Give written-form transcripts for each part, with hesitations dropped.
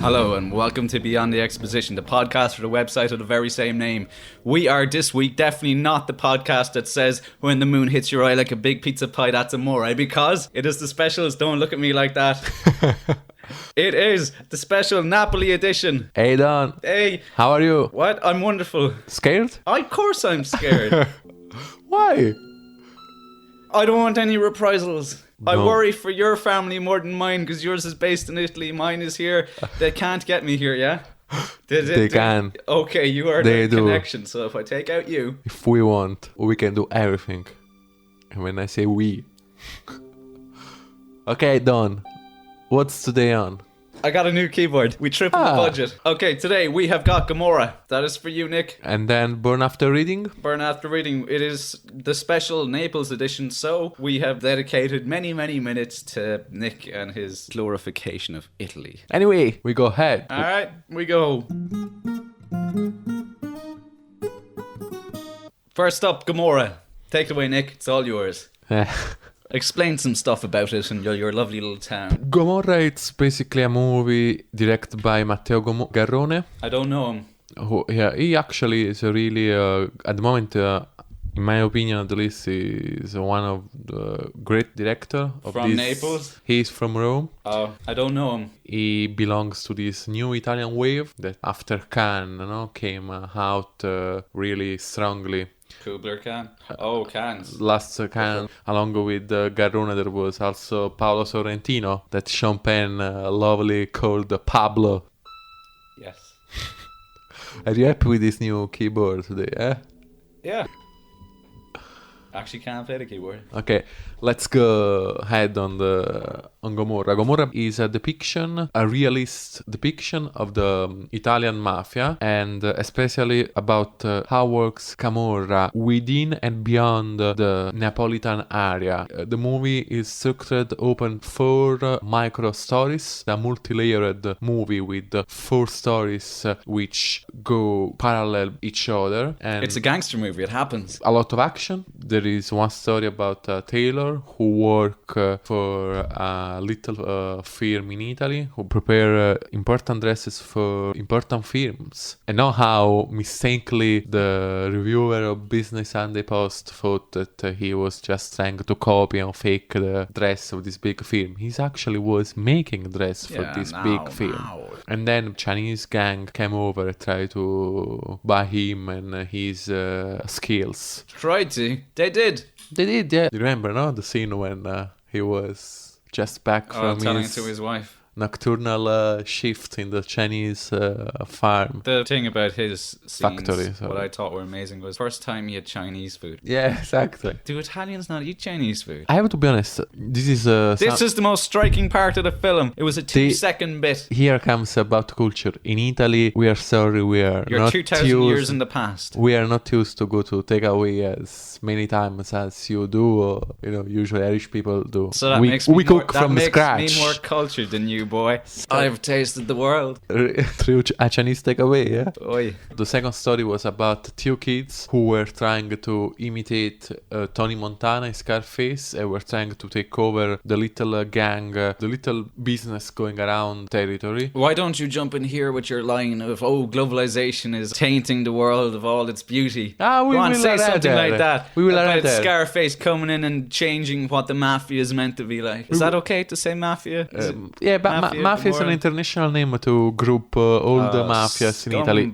Hello and welcome to Beyond the Exposition, the podcast for the website of the very same name. We are this week definitely not the podcast that says when the moon hits your eye like a big pizza pie, that's amore, because it is the specials. Don't look at me like that. It is the special Napoli edition. Hey Don. Hey. How are you? What? I'm wonderful. Scared? Of course I'm scared. Why? I don't want any reprisals. I No. worry for your family more than mine because yours is based in Italy. Mine is here. They can't get me here, yeah? They can. Okay, you are They the do. connection. So if I take out you... If we want, we can do everything. And when I say we. Okay, Don. What's today on? I got a new keyboard. We tripled the budget. Okay, today we have got Gomorra. That is for you, Nick. And then Burn After Reading? Burn After Reading. It is the special Naples edition. So we have dedicated many, many minutes to Nick and his glorification of Italy. Anyway, we go ahead. Alright, we go. First up, Gomorra. Take it away, Nick. It's all yours. Explain some stuff about it and your lovely little town. Gomorra, it's basically a movie directed by Matteo Garrone. I don't know him. He actually is a really, at the moment, in my opinion, at least, is one of the great director of From this. Naples? He's from Rome. Oh, I don't know him. He belongs to this new Italian wave that after Cannes, came out really strongly. Kubler Khan. Oh, Cannes. Last Cannes, along with Garrone, there was also Paolo Sorrentino, that Sean Penn lovely called Pablo. Yes. Are you happy with this new keyboard today, eh? Yeah. Actually can't play the keyboard. Okay, let's go ahead on Gomorra. Gomorra is a depiction, a realist depiction of the Italian mafia, and especially about how works Camorra within and beyond the Neapolitan area. The movie is structured open 4 micro stories, a multi-layered movie with 4 stories which go parallel each other. And It's a gangster movie. It happens. a lot of action. There is one story about a tailor who work for a little firm in Italy who prepare important dresses for important firms. And know how mistakenly the reviewer of Business Sunday Post thought that he was just trying to copy and fake the dress of this big firm. He actually was making a dress for this big firm. And then Chinese gang came over and tried to buy him and his skills. Tried to. They did. They did, yeah. You remember, no? The scene when he was just back from telling to his wife. nocturnal shift in the Chinese farm. The thing about his scenes, Factory, sorry. what I thought were amazing, was first time he had Chinese food. Yeah, exactly. Do Italians not eat Chinese food? I have to be honest, this is... This is the most striking part of the film. It was a 2-second bit. Here comes about culture. In Italy, we are sorry, we are You're not 2,000 years in the past. We are not used to go to takeaway as many times as you do, or, usually Irish people do. So that we makes me cook from scratch. me more cultured than you, boy. I've tasted the world. Through a Chinese takeaway, yeah? Oi. The second story was about 2 kids who were trying to imitate Tony Montana in Scarface and were trying to take over the little gang, the little business going around territory. Why don't you jump in here with your line of, globalization is tainting the world of all its beauty? We Go on, will say arrive something there. like that. We will about arrive there. Scarface coming in and changing what the Mafia is meant to be like. Is that okay to say Mafia? Yeah, but Mafia is an international name to group all the mafias in Italy.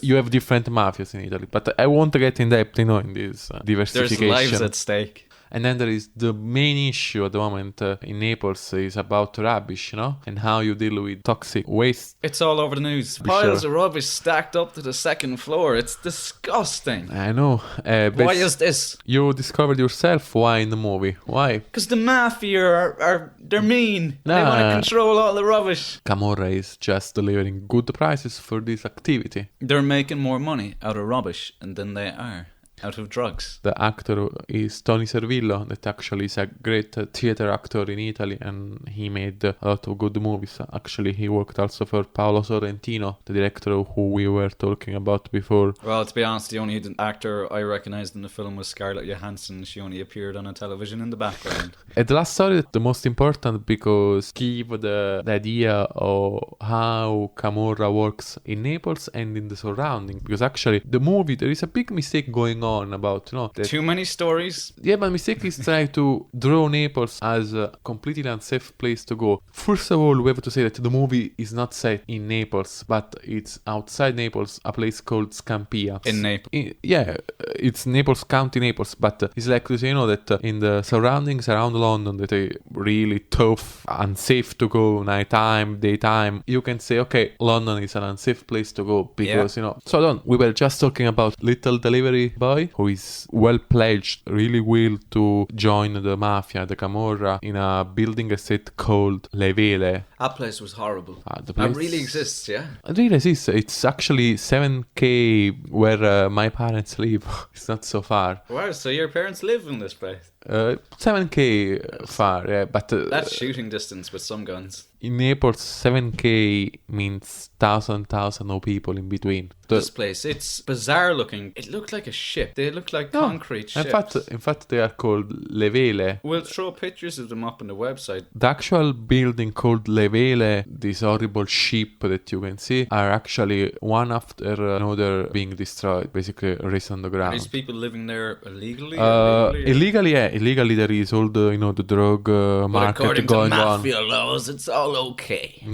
You have different mafias in Italy, but I won't get in depth, in this diversification. There's lives at stake. And then there is the main issue at the moment in Naples is about rubbish, and how you deal with toxic waste. It's all over the news. Piles of rubbish stacked up to the 2nd floor. It's disgusting. I know. Why is this? You discovered yourself why in the movie. Why? Because the Mafia they're mean. They want to control all the rubbish. Camorra is just delivering good prices for this activity. They're making more money out of rubbish than they are Out of drugs. The actor is Tony Servillo, that actually is a great theater actor in Italy, and he made a lot of good movies. Actually, he worked also for Paolo Sorrentino, the director who we were talking about before. Well, to be honest, the only actor I recognised in the film was Scarlett Johansson. She only appeared on a television in the background. And the last story, the most important, because give the idea of how Gomorra works in Naples and in the surrounding. Because actually, the movie, there is a big mistake going on about, that too many stories? Yeah, but mistake is trying to draw Naples as a completely unsafe place to go. First of all, we have to say that the movie is not set in Naples, but it's outside Naples, a place called Scampia. In Naples? Yeah, it's Naples County, Naples, but it's like to say, that in the surroundings around London that are really tough, unsafe to go nighttime, daytime, you can say, okay, London is an unsafe place to go because, So we were just talking about little delivery boy who is well pledged, really will to join the Mafia, the Gomorra, in a building estate called Le Vele. That place was horrible. The place... That really exists, yeah? It really exists. It's actually 7K where my parents live. It's not so far. Wow, so your parents live in this place? 7K far, yeah, but... that's shooting distance with some guns. In Naples, 7K means thousand of people in between. This place, it's bizarre looking. It looked like a ship. They look like concrete ships. In fact, they are called Le Vele. We'll throw pictures of them up on the website. The actual building called Le Vele, this horrible ship that you can see, are actually one after another being destroyed, basically raised on the ground. Are these people living there illegally? Illegally, yeah. Illegally, there is all the, the drug market going on. According to Mafia laws, it's all okay.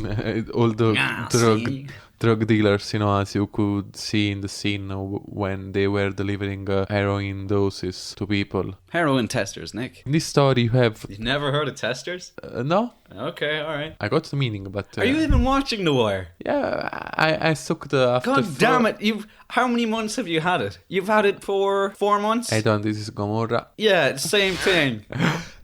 All the drug dealers, as you could see in the scene when they were delivering heroin doses to people. Heroin testers, Nick. In this story, you have... You've never heard of testers? No. Okay, alright. I got the meaning, but... Are you even watching The Wire? Yeah, I sucked the... God damn it! How many months have you had it? You've had it for 4 months? I don't, this is Gomorra. Yeah, same thing.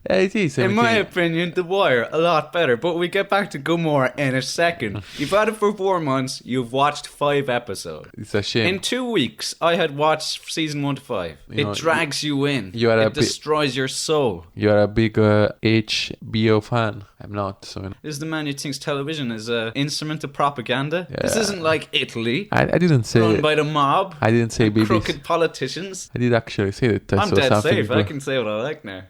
Yeah, it is. In my opinion, The Wire, a lot better. But we get back to Gomorra in a second. You've had it for 4 months. You've watched 5 episodes. It's a shame. In 2 weeks, I had watched season 1 to 5. It drags you in. It destroys your soul. You are a big HBO fan. I'm not. So This is the man who thinks television is an instrument of propaganda. Yeah. This isn't like Italy. I didn't say... Run by the mob. I didn't say BBC. Crooked politicians. I did actually say that. I'm dead safe. I can say what I like now.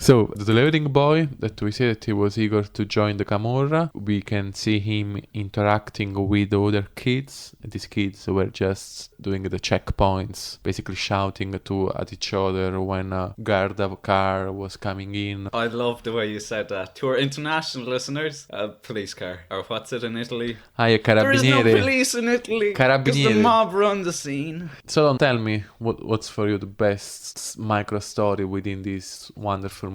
So, the delivering boy, that we say that he was eager to join the Gomorra, we can see him interacting with other kids. These kids were just doing the checkpoints, basically shouting at each other when a guard of a car was coming in. I love the way you said that. To our international listeners, a police car. Or what's it in Italy? Carabinieri. There is no police in Italy. Because the mob run the scene. So don't tell me what's for you the best micro story within this wonderful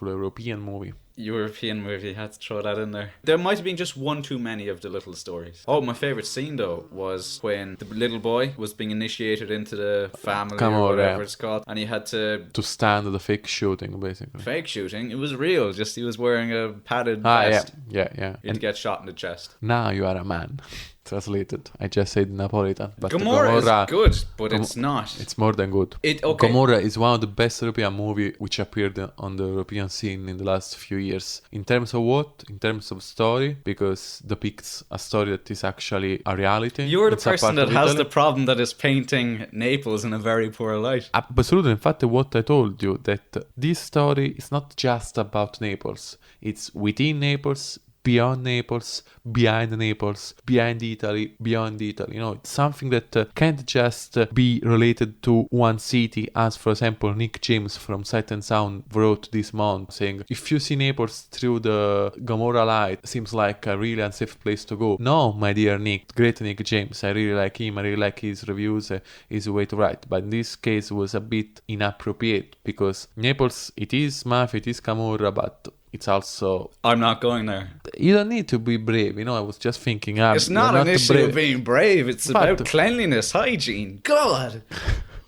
European movie. European movie, had to throw that in there. There might have been just one too many of the little stories. Oh, my favourite scene though was when the little boy was being initiated into the family or whatever it's called, and he had to stand the fake shooting, basically. Fake shooting? It was real, just he was wearing a padded vest. Yeah. He'd get shot in the chest. Now you are a man. Translated. I just said Napolitan. But Gomorra is good, but it's not. It's more than good. Gomorra is one of the best European movies which appeared on the European scene in the last few years. In terms of what? In terms of story, because depicts a story that is actually a reality. You're the person that has the problem that is painting Naples in a very poor light. Absolutely. In fact, what I told you, that this story is not just about Naples. It's within Naples, beyond Naples, behind Naples, behind Italy, beyond Italy. It's something that can't just be related to one city, as for example Nick James from Sight and Sound wrote this month saying, if you see Naples through the Gomorra light, seems like a really unsafe place to go. No, my dear Nick, great Nick James, I really like him, I really like his reviews, his way to write, but in this case was a bit inappropriate, because Naples, it is Mafia, it is Gomorra, but it's also... I'm not going there. You don't need to be brave, I was just thinking... it's not an issue of being brave, it's about cleanliness, hygiene. God!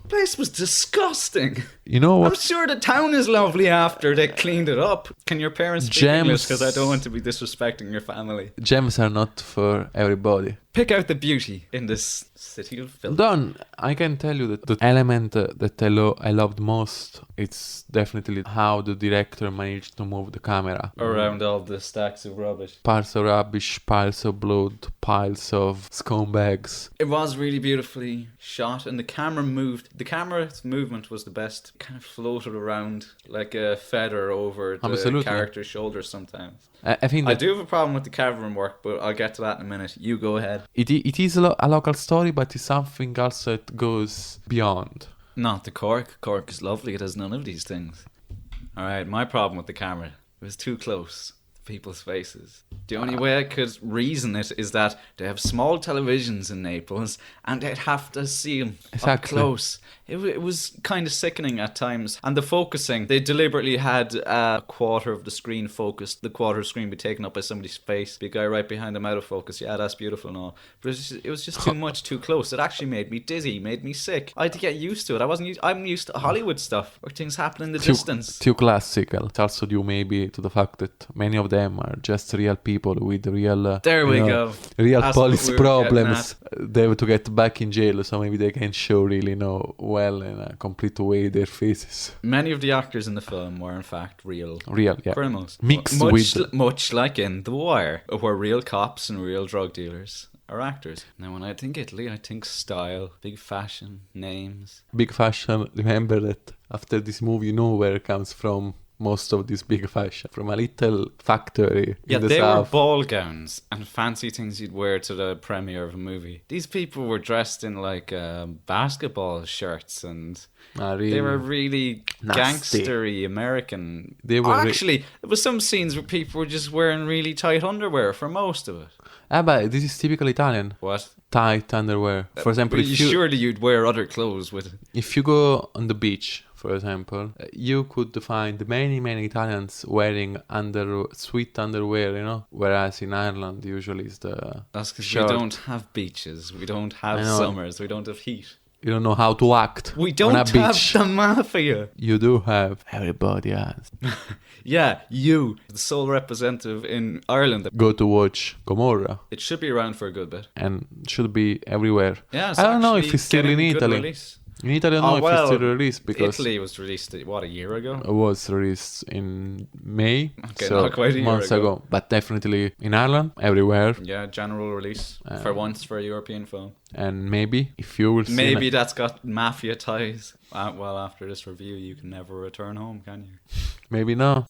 The place was disgusting. You know what? I'm sure the town is lovely after they cleaned it up. Can your parents speak English? Because I don't want to be disrespecting your family. Gems are not for everybody. Pick out the beauty in this city of film. Don, I can tell you that the element that I loved most, it's definitely how the director managed to move the camera. Around all the stacks of rubbish. Piles of rubbish, piles of blood, piles of scumbags. It was really beautifully shot, and the camera moved. The camera's movement was the best. It kind of floated around like a feather over the Absolutely. character's shoulders sometimes. I think I that do have a problem with the camera work, but I'll get to that in a minute. You go ahead. it is a local story, but it's something else that goes beyond. Not the Cork. Cork is lovely. It has none of these things. Alright, my problem with the camera, it was too close to people's faces. The only way I could reason it is that they have small televisions in Naples and they'd have to see them up Exactly. close. It was kind of sickening at times. And the focusing, they deliberately had a quarter of the screen focused. The quarter of the screen be taken up by somebody's face. Be a guy right behind them out of focus. Yeah, that's beautiful and all. But it was just too much, too close. It actually made me dizzy, made me sick. I had to get used to it. I'm used to Hollywood stuff where things happen in the distance. Too classical. It's also due maybe to the fact that many of them are just real people with real There we go. real That's police what we were getting problems. They have to get back in jail, so maybe they can show really well in a complete way their faces. Many of the actors in the film were in fact real Yeah. criminals. Mixed Much like in The Wire, where real cops and real drug dealers are actors. Now when I think Italy, I think style, big fashion, names. Big fashion. Remember that after this movie, you know where it comes from. Most of this big fashion from a little factory Yeah, in the they were south. ball gowns and fancy things you'd wear to the premiere of a movie. These people were dressed in like basketball shirts and Really they were really nasty. gangstery American. They were actually, there was some scenes where people were just wearing really tight underwear for most of it. but this is typical Italian. What? Tight underwear. For example, But surely you'd wear other clothes with it. if you go on the beach, for example, you could find many Italians wearing sweet underwear, whereas in Ireland usually it's the That's because we shirt. don't have beaches, we don't have I know. summers, we don't have heat. You don't know how to act We on don't a have beach. the mafia. You do have. Everybody has. Yeah, you, the sole representative in Ireland. Go to watch Gomorra It should be around for a good bit. and should be everywhere. Yeah, it's I don't know if actually it's still in getting good Italy. release. In Italy, I don't know if it's still released because Italy was released, what, a year ago? it was released in May, Okay, so not quite a year months ago. ago. But definitely in Ireland, everywhere. Yeah, general release for once for a European film. And maybe if you will see Maybe that's got mafia ties. Well, after this review, you can never return home, can you? maybe no.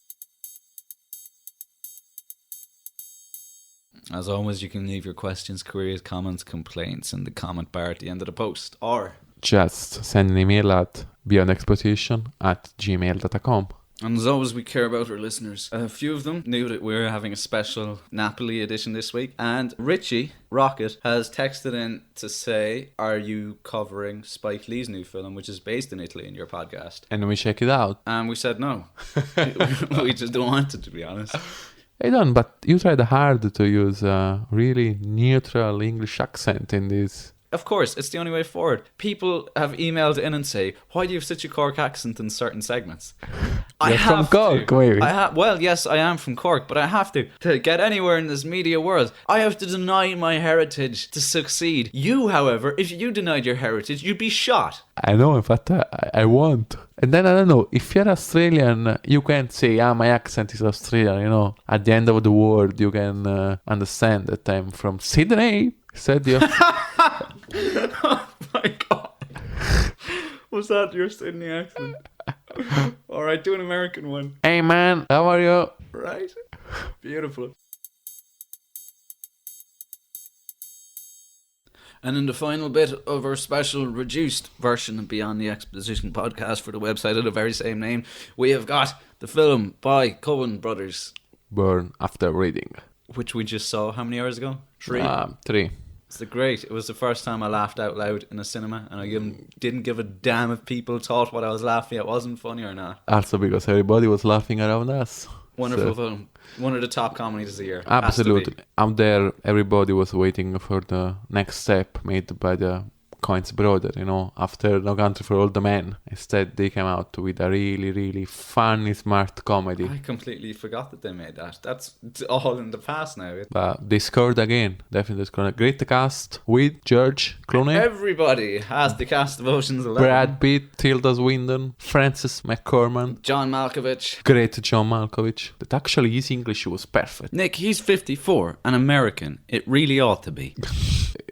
As always, you can leave your questions, queries, comments, complaints in the comment bar at the end of the post. Or, Just send an email at beyondexploitation@gmail.com. and as always, we care about our listeners. A few of them knew that we're having a special Napoli edition this week. And Richie Rocket has texted in to say, are you covering Spike Lee's new film, which is based in Italy, in your podcast? And we check it out. And we said no. We just don't want it, to be honest. I don't, but you tried hard to use a really neutral English accent in this. Of course, it's the only way forward. People have emailed in and say, why do you have such a Cork accent in certain segments? You're from Cork, maybe. Well, yes, I am from Cork, but I have to get anywhere in this media world. I have to deny my heritage to succeed. You, however, if you denied your heritage, you'd be shot. I know, in fact, I won't. And then, I don't know, if you're Australian, you can't say, my accent is Australian, At the end of the word, you can understand that I'm from Sydney, said you. Oh my God. Was that your Sydney accent? Alright, do an American one. Hey, man, how are you? Right? Beautiful. And in the final bit of our special reduced version of Beyond the Exposition podcast for the website of the very same name, we have got the film by Coen Brothers, Burn after reading. which we just saw how many hours ago? 3. 3. It's great. It was the first time I laughed out loud in a cinema, and I didn't give a damn if people thought what I was laughing at wasn't funny or not. Also because everybody was laughing around us. Wonderful So- film. One of the top comedies of the year. Has to Absolutely. be. Out there, everybody was waiting for the next step made by the Coen Brother, after No Country for Old Men. Instead, they came out with a really, really funny, smart comedy. I completely forgot that they made that. That's all in the past now. But they scored again. Definitely scored. Great cast with George Clooney. Everybody has the cast of Ocean's 11. Brad Pitt, Tilda Swinton, Frances McDormand, John Malkovich. great John Malkovich. That actually his English was perfect. Nick, he's 54, an American. It really ought to be.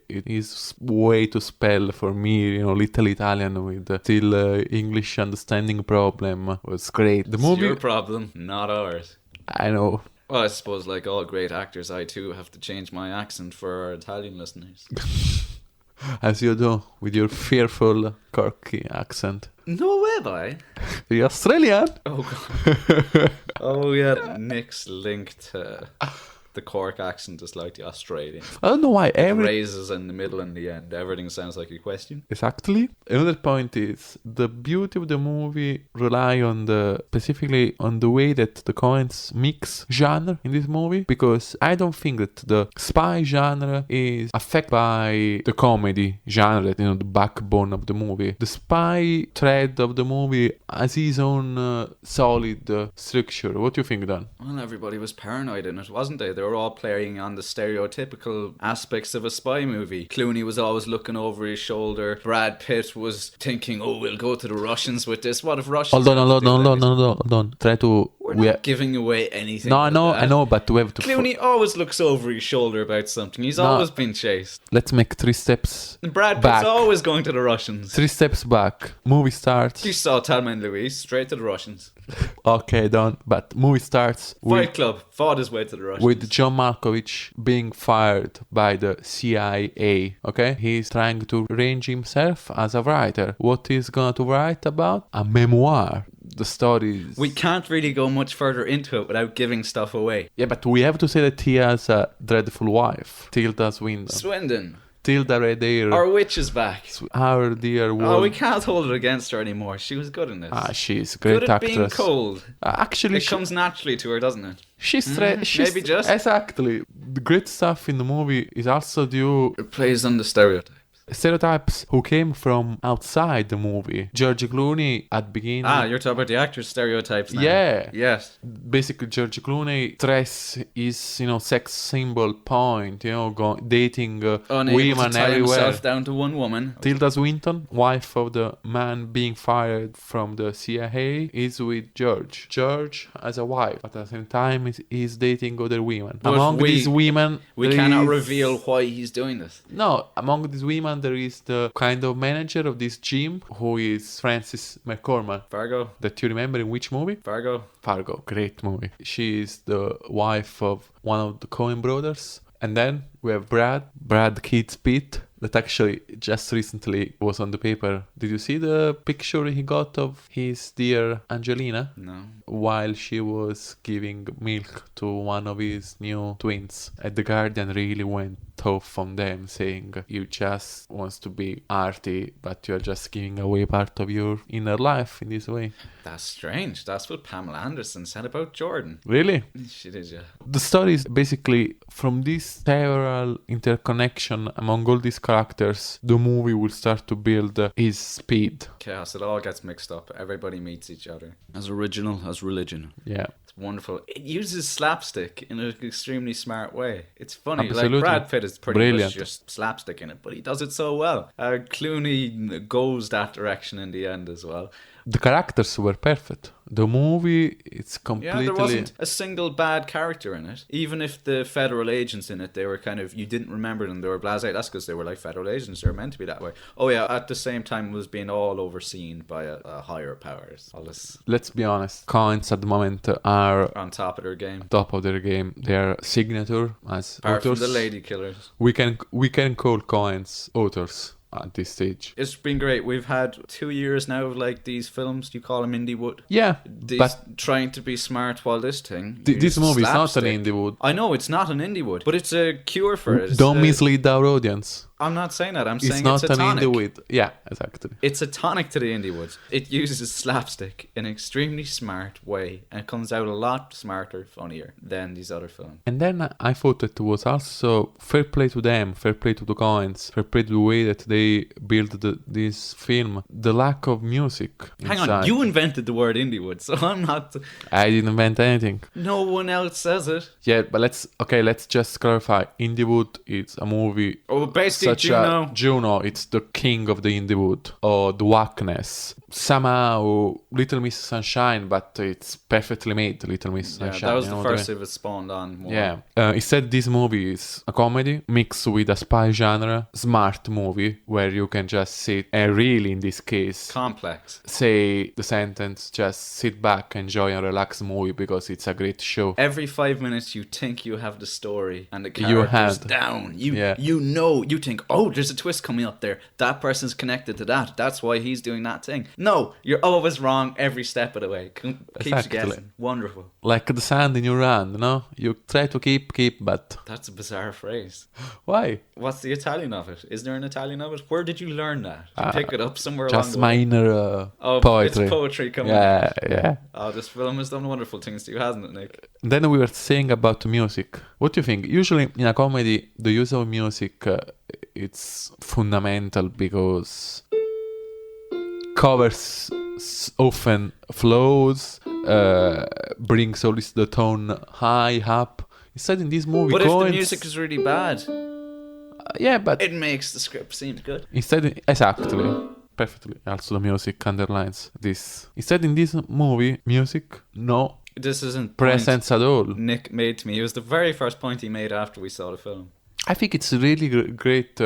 It is way to spell for me, little Italian with still English understanding problem was great. The It's movie, your problem, not ours. I know. Well, I suppose like all great actors, I too have to change my accent for our Italian listeners. As you do with your fearful Corky accent. No way, boy. You're Australian. Oh, God. Oh, yeah, Nick's link to the Cork accent is like the Australian. I don't know why Raises in the middle and the end. Everything sounds like a question. Exactly. Another point is the beauty of the movie rely on specifically on the way that the Coens mix genre in this movie, because I don't think that the spy genre is affected by the comedy genre, the backbone of the movie. The spy thread of the movie has his own solid structure. What do you think, Dan? Well, everybody was paranoid in it, wasn't they? They were all playing on the stereotypical aspects of a spy movie. Clooney was always looking over his shoulder. Brad Pitt was thinking, oh, we'll go to the Russians with this. What if Russians... Hold on. Try to... We're not giving away anything. No, I know, but we have to... Clooney always looks over his shoulder about something. He's always been chased. Let's make 3 steps And Brad Pitt's back. always going to the Russians. 3 steps back. Movie starts. You saw Thelma and Louise, straight to the Russians. Okay, done. But movie starts Fight Club, fought his way to the Russians. with John Malkovich being fired by the C.I.A. Okay, he's trying to arrange himself as a writer. What he's gonna to write about? A memoir. The stories. We can't really go much further into it without giving stuff away. Yeah, but we have to say that he has a dreadful wife, Tilda Swinton. Swindon. Tilda Red Hair. Our witch is back. Our dear Oh, woman. we can't hold it against her anymore. She was good in this. She's a great Good at being actress. cold. Actually, It comes naturally to her, doesn't it? she's maybe just. exactly. The great stuff in the movie is also due It plays on the stereotypes. who came from outside the movie. George Clooney at beginning. You're talking about the actor's stereotypes now. Yeah. Yes. Basically, George Clooney dress is, sex symbol point, dating Unable women to tie everywhere. himself down to one woman. Tilda Swinton, wife of the man being fired from the CIA, is with George. George has a wife, but at the same time is dating other women. But Among these women, We there cannot is- reveal why he's doing this. No, among these women, there is the kind of manager of this gym who is Frances McDormand. Fargo. That you remember in which movie? Fargo. Fargo, great movie. She is the wife of one of the Coen brothers. And then we have Brad Keats Pitt, that actually just recently was on the paper. Did you see the picture he got of his dear Angelina? No. While she was giving milk to one of his new twins. And the Guardian really went off on them, saying, you just wants to be arty, but you're just giving away part of your inner life in this way. That's strange. That's what Pamela Anderson said about Jordan. Really? She did, yeah. The story is basically from this several interconnection among all these characters, the movie will start to build his speed. Chaos. It all gets mixed up. Everybody meets each other. As original as religion. Yeah. It's wonderful. It uses slapstick in an extremely smart way. It's funny. Absolutely. Like Brad Pitt is pretty Brilliant. much just slapstick in it, but he does it so well. Clooney goes that direction in the end as well. The characters were perfect. The movie, it's completely... Yeah, there wasn't a single bad character in it. Even if the federal agents in it, they were kind of, you didn't remember them, they were blasé. That's because they were like federal agents, they were meant to be that way. Oh yeah, at the same time it was being all overseen by a higher powers. All this Let's be honest, Coens at the moment are on top of their game. top of their game. Their signature as Apart from authors. the lady killers. We can call Coens authors at this stage. It's been great. We've had 2 years now of like these films. Do you call them indie wood? Yeah, These but trying to be smart while this thing. this movie is not an slapstick. indie wood. I know it's not an indie wood, but it's a cure for it. It's Don't mislead our audience. I'm not saying that. I'm It's saying not it's a an tonic. indie wood. Yeah, exactly. It's a tonic to the indie woods. It uses slapstick in an extremely smart way, and it comes out a lot smarter, funnier than these other films. And then I thought that was also fair play to them, fair play to the Coens, fair play to the way that they built this film. The lack of music. Hang on, inside. you invented the word indie wood, so I'm not. I didn't invent anything. No one else says it. Yeah, but let's just clarify. Indie wood is a movie. Oh, basically, Such Juno. Juno, it's the king of the indie wood, or the wackness. Somehow, Little Miss Sunshine, but it's perfectly made, Little Miss Yeah, Sunshine. that was you the know first what of it spawned on more. I mean? Yeah. Instead, this movie is a comedy mixed with a spy genre, smart movie, where you can just sit and really, in this case, Complex. say the sentence, just sit back, enjoy a relaxed movie because it's a great show. Every 5 minutes, you think you have the story and the You characters had. down. Yeah. You think, oh, there's a twist coming up there. That person's connected to that. That's why he's doing that thing. No, you're always wrong every step of the way. Keeps you Exactly. guessing. Wonderful. Like the sand in your hand, no? You try to keep, but That's a bizarre phrase. why? What's the Italian of it? Is there an Italian of it? Where did you learn that? Did you pick it up somewhere along Just the my way? inner Oh, poetry. it's poetry coming. Yeah. Oh, this film has done wonderful things to you, hasn't it, Nick? Then we were saying about the music. What do you think? Usually in a comedy, the use of music it's fundamental because covers often flows, brings always the tone high up. Instead, in this movie, But if the Coens- music is really bad, yeah, but it makes the script seem good. instead, exactly, perfectly. Also, the music underlines this. Instead, in this movie, music no This isn't presence at all. Nick made to me. It was the very first point he made after we saw the film. I think it's a really great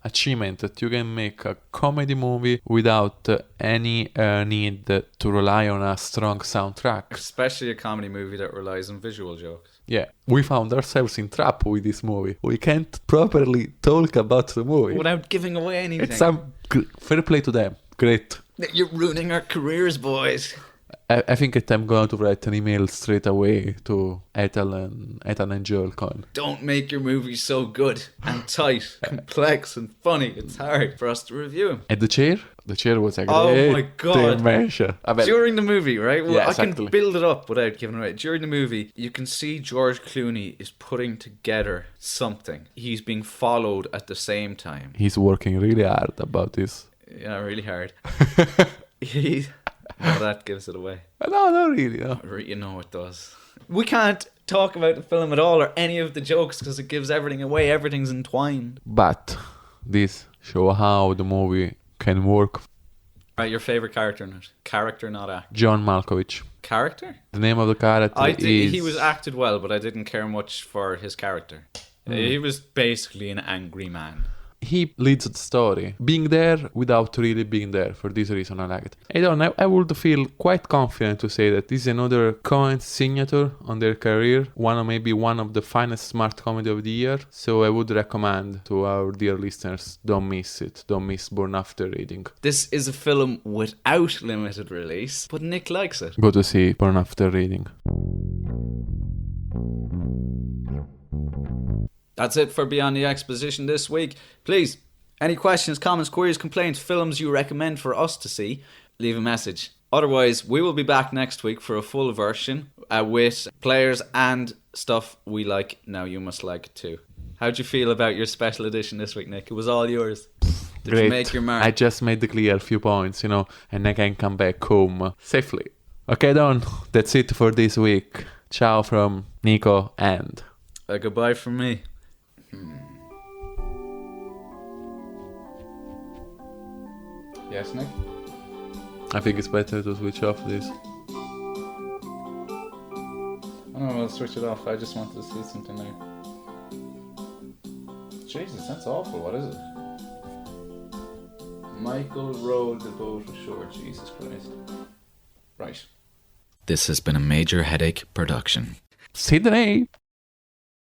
achievement that you can make a comedy movie without any need to rely on a strong soundtrack. Especially a comedy movie that relies on visual jokes. Yeah, we found ourselves in trap with this movie. We can't properly talk about the movie. Without giving away anything. It's fair play to them. Great. You're ruining our careers, boys. I think that I'm going to write an email straight away to Ethan and Joel Coen. Don't make your movies so good and tight, complex and funny. It's hard for us to review them. And the chair? The chair was a great Oh my God. dimension. I bet. During the movie, right? Well, Yeah, I exactly. can build it up without giving away. During the movie, you can see George Clooney is putting together something. He's being followed at the same time. He's working really hard about this. Yeah, really hard. Well, that gives it away. No, not really. No. You know it does. We can't talk about the film at all or any of the jokes because it gives everything away. Everything's entwined. But this show how the movie can work. Right, your favorite character in it? Character, not actor. John Malkovich. Character? The name of the character is... He was acted well, but I didn't care much for his character. He was basically an angry man. He leads the story, being there without really being there. For this reason, I like it. I would feel quite confident to say that this is another Coen signature on their career, maybe one of the finest smart comedy of the year. So I would recommend to our dear listeners, don't miss it. Don't miss Born After Reading. This is a film without limited release, but Nick likes it. Go to see Born After Reading. That's it for Beyond the Exposition this week. Please, any questions, comments, queries, complaints, films you recommend for us to see, leave a message. Otherwise, we will be back next week for a full version with players and stuff we like. Now you must like it too. How'd you feel about your special edition this week, Nick? It was all yours. Did Great. you make your mark? I just made the clear few points, and I can come back home safely. Okay, Don, that's it for this week. Ciao from Nico and... goodbye from me. Yes, Nick? I think it's better to switch off this. I don't know, I'll switch it off. I just wanted to see something now. Jesus, that's awful. What is it? Michael rowed the boat ashore. Jesus Christ. Right. This has been a Major Headache production. Sydney!